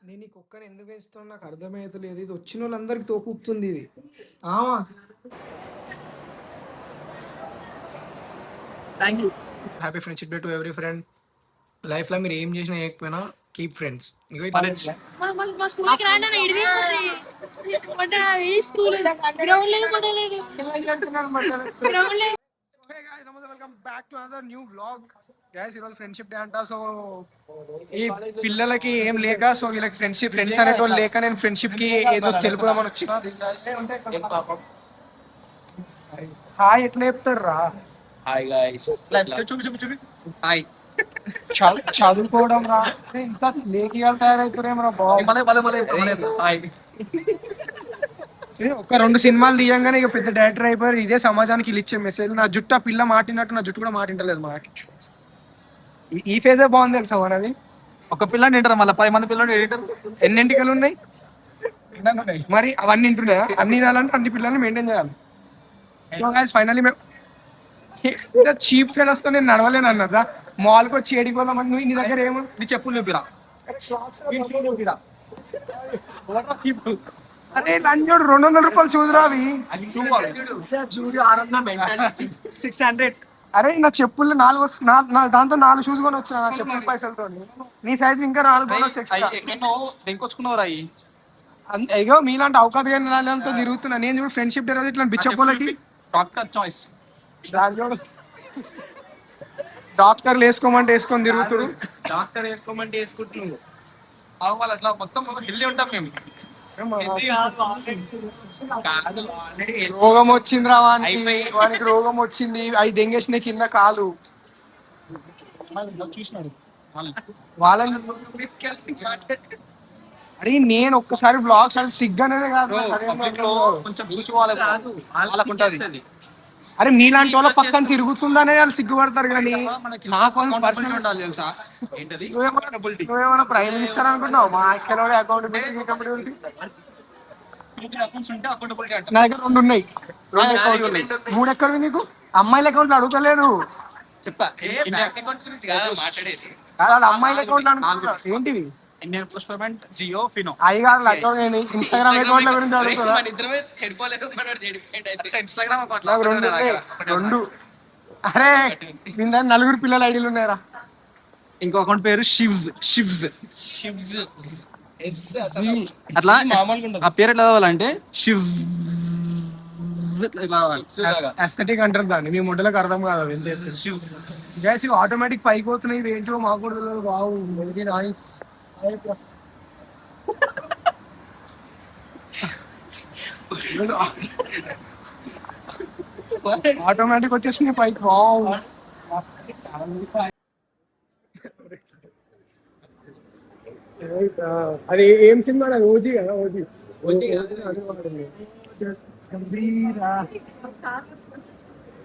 నేను ఈ కుక్కని ఎందుకు పెంచుతున్నా నాకు అర్థమవుతలేదు. ఇది వచ్చిన వాళ్ళందరికి తోకూపుతుంది ఇది. Thank you. Happy friendship day to every friend. Life లో మీరు ఏం చేసినా చేయకపోయినా keep friends. Welcome back to another new vlog. Guys ఈరోజు ఫ్రెండ్షిప్ డే అంట. సో ఈ పిల్లలకి ఏం లేక, సో వీళ్ళకి ఫ్రెండ్స్ అనేటోళ్ళు లేక నేను ఫ్రెండ్షిప్ కి ఏదో తెలుపుదామని వచ్చిన. హాయ్ ఎట్లా చెప్తారు రా? Hi guys. చూపి హాయ్. చదువుకోవడం రా ఇంత లేఖిగా తయారవుతారేమో రా బాబు. హాయ్. ఒక 2 సినిమాలు తీయంగానే ఇక పెద్ద డైరెక్టర్ అయిపోయారు. ఇదే సమాజానికి వీళ్ళు ఇచ్చే మెసేజ్. నా జుట్టు ఆ పిల్ల మాటినట్టు నా జుట్టు కూడా మాటింటలేదు. మాకి ఈ ఫేజే బాగుంది తెలుసా మనది. ఒక పిల్లని తింటారు, మళ్ళీ 10 మంది పిల్లలు ఎడిటర్. ఎన్ని ఎంటికలు ఉన్నాయి మరి? అవన్నీ తింటున్నాయా? అన్ని తినాలంటే అన్ని పిల్లల్ని మెయింటైన్ చేయాలి. సో గైస్ ఫైనల్లీ మేము చీప్ ఫెలోస్ తో నేను నడవలేను అన్నదా. మాల్కి వచ్చి ఏడిపోదామని నీ దగ్గర ఏమో నీ చెప్పులు చూపిరా. అరే లంజోడు 200 రూపాయలు చూదురా అవి. 600. అరే నా చెప్పులు 4 దాంతో 4 షూస్ కొని వచ్చిన నా చెప్పుల పైసలతో. నీ సైజు ఇంకా 4 కొనుక్కొచ్చుకున్నావు రాయి. అయ్యో మీలాంటి అవకాశం తో తిరుగుతున్నా నేను. చూడు ఫ్రెండ్షిప్ డే రోజు ఇట్లా బిచ్చపోలకి డాక్టర్ చాయిస్. డాక్టర్లు వేసుకోమంటే వేసుకొని తిరుగుతుడు. డాక్టర్ వేసుకోమంటే వేసుకుంటున్నావు. వాళ్ళు అట్లా మొత్తం హెల్దీ ఉంటాం మేము. రోగం వచ్చింది రా వానికి రోగం వచ్చింది. అవి దెంగేసిన కింద కాలు చూసినాడు వాళ్ళని. అరే నేను ఒక్కసారి బ్లాగ్స్ అది సిగ్గానేదే కాదు. అరే మీలాంటి వాళ్ళ పక్కన తిరుగుతుందనే వాళ్ళు సిగ్గుపడతారు. కానీ నువ్వేమన్నా ప్రైమ్ మినిస్టర్ అనుకుంటున్నావు? మా ఇక్కడ అకౌంటబిలిటీ నా దగ్గర 2 ఉన్నాయి. 2 అకౌంట్లు ఉన్నాయి. 3 ఎక్కడివి నీకు? అమ్మాయిల అకౌంట్లు అడుగుతలేరు. అమ్మాయిల అకౌంట్లు అడుగుతున్నారు ఏంటివి? Indian Post Payment, Jio, Fino. అవి కాదు ఇన్స్టాగ్రామ్ అకౌంట్ల గురించి అడుగుతున్నా. Instagram account 2. అరే మీ దగ్గర 4 పిల్లల ఐడీలు ఉన్నాయరా. ఇంకో అకౌంట్ పేరు షివ్స్. అట్లా ఆ పేరు ఎట్లా చదవాలంటే షివ్స్. అస్థెటిక్ అంటారు దాన్ని. మీ మొట్టలకు అర్థం కాదు. గ్యాస్ ఇవి ఆటోమేటిక్ పైకి పోతున్నాయి. ఇది ఏంటో మాకు కూడా తెలియదు. బాగు వెరీ నైస్. ఆటోమేటిక్ వచ్చేసింది పైకి. బాగు అది ఏం సినిమా? ఓజీ కదా. OG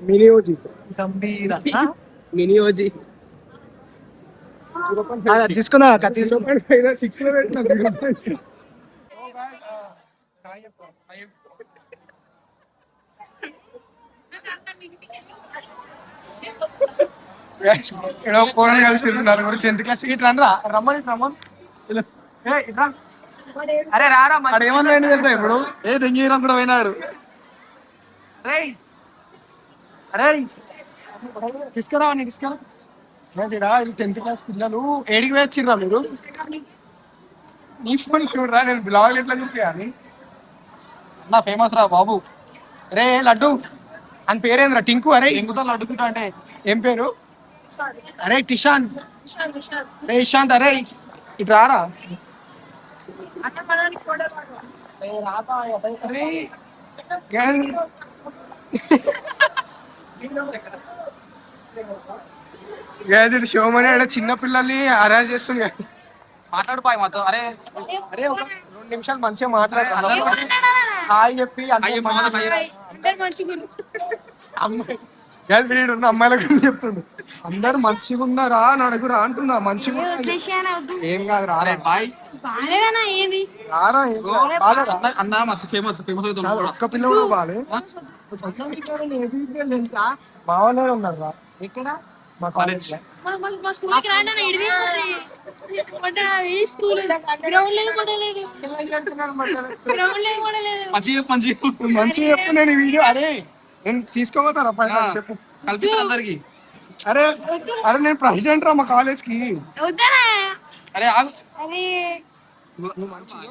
mini OG. Mini OG తీసుకుందా? 6 లో పెట్టిన. కలిసి 4 10th క్లాస్. ఇట్లా రమ్మని అరే రారా. ఏమన్నా ఇప్పుడు ఏ దెంగీరం కూడా పోయినాడు. అరే తీసుకురా. 10th క్లాస్ పిల్లలు ఏడికి వచ్చిర్రా మీరు? నీ ఫోన్ చూడరా. నేను బ్లాగ్ ఎట్లా చూపించాలి? నా ఫేమస్ రా బాబు. అరే లడ్డు అని పేరేంద్రా? టింకు. అరే ఇంకుతా లడ్డుకుంటా అంటే ఏం పేరు? అరే టిషాన్. అరే ఇషాంత్. అరే ఇటు రారా. షోమని చిన్న పిల్లల్ని అరేంజ్ చేస్తుంది. మాట్లాడు పాయ్ మాతో. అరే అరే ఒక 2 నిమిషాలు మంచిగా మాట్లాడతాను. హాయ్ చెప్పి ఉన్న అమ్మాయిల గురించి చెప్తుండు. అందరు మంచిగా ఉన్నారా అని అడుగురా అంటున్నా. మంచిగా ఏం కాదు రారా. ఒక్క పిల్లలు బాలే మా వాళ్ళే ఉన్నారు రా. ఇక్కడ మా కాలేజ్ మా స్కూల్ కి రాండి అన్న ఇడిది ఈ స్కూల్ గ్రౌండ్ లేదు పడలేదు గ్రౌండ్ లేదు పడలేదు మంచిగా చెప్పు నేను ఈ వీడియో అరే నేను తీసుకోపోతారా పైన చెప్పు కల్పిస్తారు అందరికి. అరే అరే నేను ప్రెసిడెంట్ రా మా కాలేజ్ కి వద్దనా అరే ఆగు. అది నువ్వు మంచిగా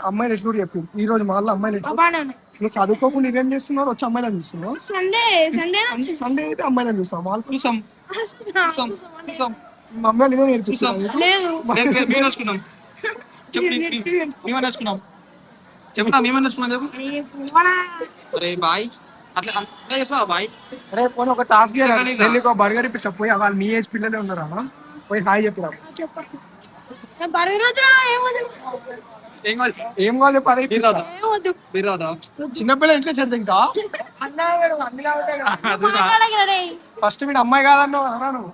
అమ్మాయిలు ఎట్లు చెప్పు ఈ రోజు మళ్ళీ అమ్మాయిలు ఎట్లు బాగా నువ్వు చదువుకోకుండా ఇవేం చేస్తున్నావు వచ్చి అమ్మాయిలను చూస్తున్నావు సండే సండే సండే అయితే అమ్మాయిలను చూస్తావు వాళ్ళు చూసాం చూసాం మా అమ్మాయిలు ఇదే నేర్పిస్తాను లేదు మేము నేర్చుకున్నాం. చెప్పు మేమే నేర్చుకున్నాం. చెప్తా మేమే నేర్చుకున్నాం చెప్పు. అరే బాయ్ అట్లా అట్లా చేస్తావా బాయ్? అరే పోనీ ఒక టాస్క్ నీకు బర్గర్ ఇప్పిస్తా పోయి వాళ్ళు మీ ఏజ్ పిల్లలే ఉన్నారా పోయి హాయ్ చెప్పిరా బర్గర్ వద్దురా ఏం కావాలి? ఏం కావాలి చెప్పి అదే ఇప్పిస్తా. ఏమొద్దు మీరు రాదా? చిన్నపిల్ల ఇంట్లో చెడతా ఇంకా మాట్లాడగలరే ఫస్ట్ వీడు అమ్మాయి కాదన్నావు కదరా నువ్వు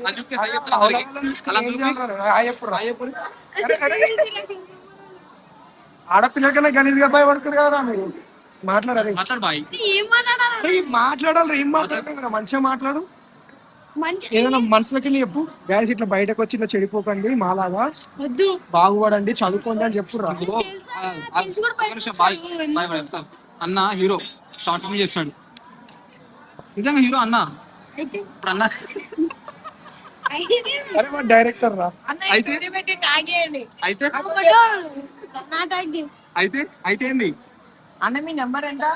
అది చెప్తే హాయ్ చెప్తాను అందరికి. అలా ఏం చూపి. చేయాలి రా? హాయ్ చెప్పురా, హాయ్ చెప్పురా. అరే, అరే. ఆడపిల్లకన్నా గలీజ్గా భయపడుతుంది కదా మీరు మాట్లాడాలి మాట్లాడు బాయ్. ఏం మాట్లాడాలి మాట్లాడాలి ఏం మాట్లాడుతున్నా మంచిగా మాట్లాడు మంచి ఏదైనా మనసులోకి వెళ్ళి చెప్పు గ్యాస్ ఇట్లా బయటకు వచ్చి ఇట్లా చెడిపోకండి మాలాగా వద్దు బాగుపడండి చదువుకోండి అని చెప్పు రా బాయ్ బాయ్ బాయ్ చెప్తాను. అన్న హీరో షార్ట్ ఫిల్మ్ చేస్తాడు నిజంగా హీరో అన్న. అయితే ఇప్పుడు అన్న అరే మా డైరెక్టర్ రా అయితే పెట్టి ట్యాగ్ చేయండి అయితే నా ట్యాగ్ చేయి అయితే అయితే ఏంది? అన్న మీ నెంబర్ ఎంత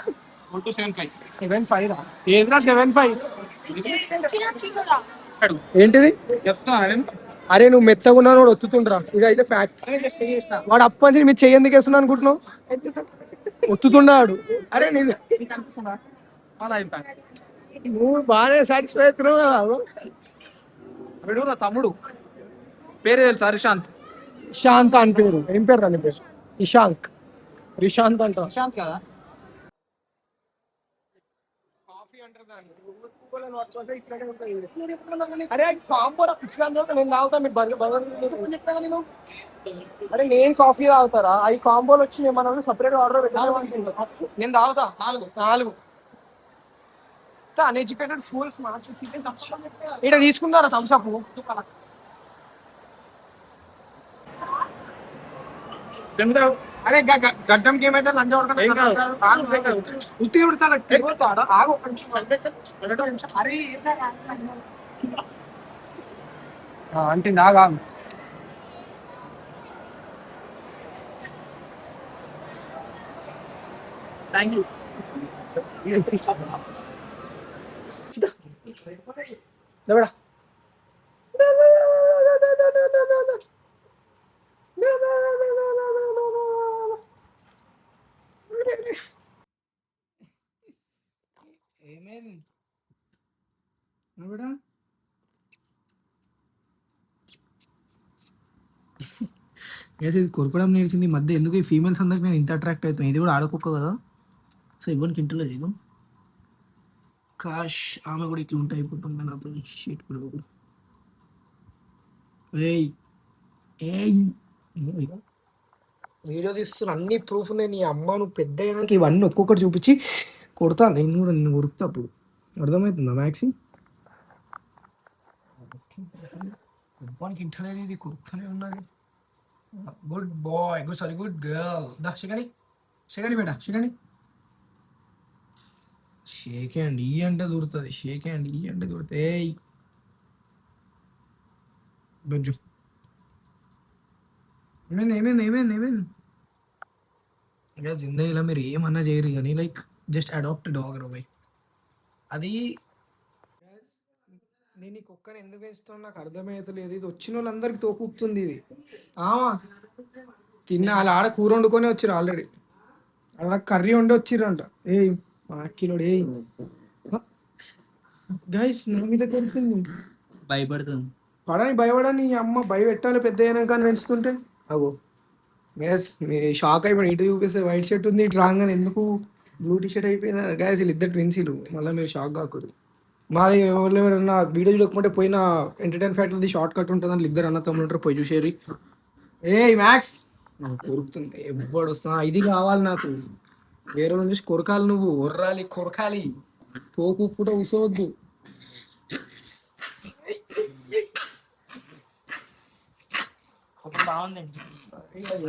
1275. 7-5 రా ఏదిరా 7-5 అడుగు. ఏంటిది చెప్తాను నేను. అరే నువ్వు మెత్తగా ఉన్నావు వాడు ఒత్తుతుండ్రా ఇది అయితే ఫ్యాక్ట్ వాడు అప్పని మీరు చెయ్యి ఎందుకు వేస్తున్నా అనుకుంటున్నావు ఒత్తుతున్నాడు అరే నీ అలా ఇంపాక్ట్. నువ్వు బాగానే సాటిస్ఫై అవుతున్నావు కదా వీడు నా తమ్ముడు పేరు తెలుసా? రిశాంత్. ఇషాంత్ అని పేరు ఏం పేరు రా నీ పేరు ఇషాంక్ రిషాంత్ అంట రిశాంత్ కదా? అరే కాంబో నేను తాగుతా మీరు అరే నేను కాఫీ తాగుతారా అవి కాంబోలు వచ్చి మనం సపరేట్ ఆర్డర్ పెట్టాలి నేను తాగుతా 4 అన్ఎడ్యుకేటెడ్ ఫూల్స్ ఇక్కడ తీసుకున్నారా థమ్స్అప్ అరే గడ్డంకి ఏమైతే లంచ్ ఉత్తి అరే అంటే నాగా థ్యాంక్ యూ. లేవడా ఏమైంది లేవడా ఇది కొరకడం నేర్చింది ఈ మధ్య ఎందుకు ఈ ఫీమేల్స్ అందరికి నేను ఇంత అట్రాక్ట్ అవుతాను ఇది కూడా ఆడుకోక కదా సో ఇవ్వనికి ఇంటలేదు ఇవ్వం కాష్ ఆమె కూడా ఇట్లా ఉంటాయి అయిపోతుంది అప్పుడు షీట్ కూడా ఏయ్ ఏయ్ వీడియో తీస్తున్న అన్ని ప్రూఫ్ నేను నీ అమ్మ నువ్వు పెద్ద అయినాక ఇవన్నీ ఒక్కొక్కటి చూపించి కొడతా నేను కూడా నిన్ను కొరుకుతా అప్పుడు అర్థమవుతుందా మ్యాక్సీ ఇవ్వడానికి ఇంటర్నేది ఇది కొరుకుతానే ఉన్నది good boy good sorry good girl దా షెగండి బేటా షెగండి షేక్ హ్యాండ్ ఈ అంటే దూరుతుంది షేక్ హ్యాండ్ ఈ అంటే దూరుతుంది ఏయ్ బజ్జు ఏమైంది ఇక జిందగీలో మీరు ఏమన్నా చేయరు కానీ లైక్ జస్ట్ అడాప్ట్ డాగ్ రా బై అది నేను ఈ కుక్కని ఎందుకు పెంచుతాను నాకు అర్థమవుతలేదు ఇది వచ్చిన వాళ్ళందరికీ తోకూపుతుంది ఇది తిన్న వాళ్ళు ఆడ కూర వండుకొని వచ్చిర్రు ఆల్రెడీ ఆడ కర్రీ వండి వచ్చిర్రంట ఏయ్ కిలోడు ఏయ్ గైస్ నా మీద కొడుతుంది భయపడుతుంది భయపడని ఈ అమ్మ భయపెట్టాలి పెద్ద అయినాక అని పెంచుతుంటే అగో గ్యాస్ షాక్ అయిపోయి ఇటు చూపిస్తే వైట్ షర్ట్ ఉంది ఇటు రాగానే ఎందుకు బ్లూ టీ షర్ట్ అయిపోయింది గ్యాస్ వీళ్ళు ఇద్దరు ట్విన్సీలు మళ్ళీ మీరు షాక్ కాకూరు మాది ఎవరు ఎవరన్నా వీడియో చూడకపోతే పోయిన ఎంటర్టైన్ ఫ్యాక్టరీ షార్ట్ కట్ ఉంటుంది అని ఇద్దరు అన్న తమ్ముడు ఉంటారు పోయి చూసేరి ఏ మ్యాక్స్ నాకు కొరుకుతుంది ఎవ్వడు వస్తున్నా ఇది కావాలి నాకు వేరే చూసి కొరకాలి నువ్వు ఒర్రాలి కొరకాలి తోకు కూడా ఉసవద్దు. బాగుందండి.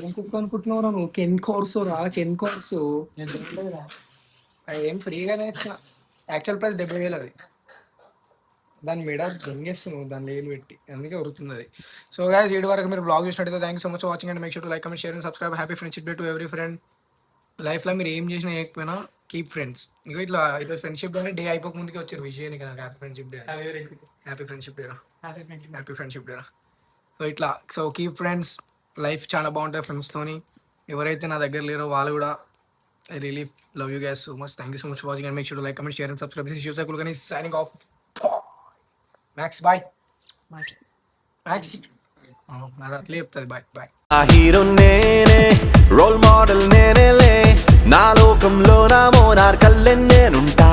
ఏం కుక్క అనుకుంటున్నావు నువ్వు? కెన్ కోర్సు రా, కెన్ కోర్సు. ఏం ఫ్రీగానే ఇచ్చిన. యాక్చువల్ ప్రైస్ 70,000 అది. దాని మీద దొంగేస్తున్నావు దాని లేలు పెట్టి, అందుకే ఉరుతున్నది. సో గైస్, ఈ వరకు మీరు బ్లాగ్ చూసినట్టయితే thank you so much for watching and make sure to like, comment, share and subscribe. Happy friendship day to every friend. లైఫ్లో మీరు ఏం చేసినా చేయకపోయినా కీప్ ఫ్రెండ్స్. ఇక ఇట్లా ఈరోజు ఫ్రెండ్షిప్ డే డే అయిపోక ముందుకే వచ్చారు విజయానికి నాకు happy friendship day. Happy friendship day రా, హ్యాపీ ఫ్రెండ్షిప్ డే రా. సో ఇట్లా కీప్ ఫ్రెండ్స్. లైఫ్ చాలా బాగుంటుంది ఫ్రెండ్స్తోని. ఎవరైతే నా దగ్గర లేరో వాళ్ళు కూడా I really love you guys so much. Thank you so much for watching and make sure to like, comment, share and subscribe. This is Yusuf Kulkarni signing off. Max bye. Max అట్లే చెప్తుంది బాయ్ బాయ్. ఆ hero నేనే, role model నేనేలే, నా లోకంలో నా మోనార్కల్లే నేనుంటా.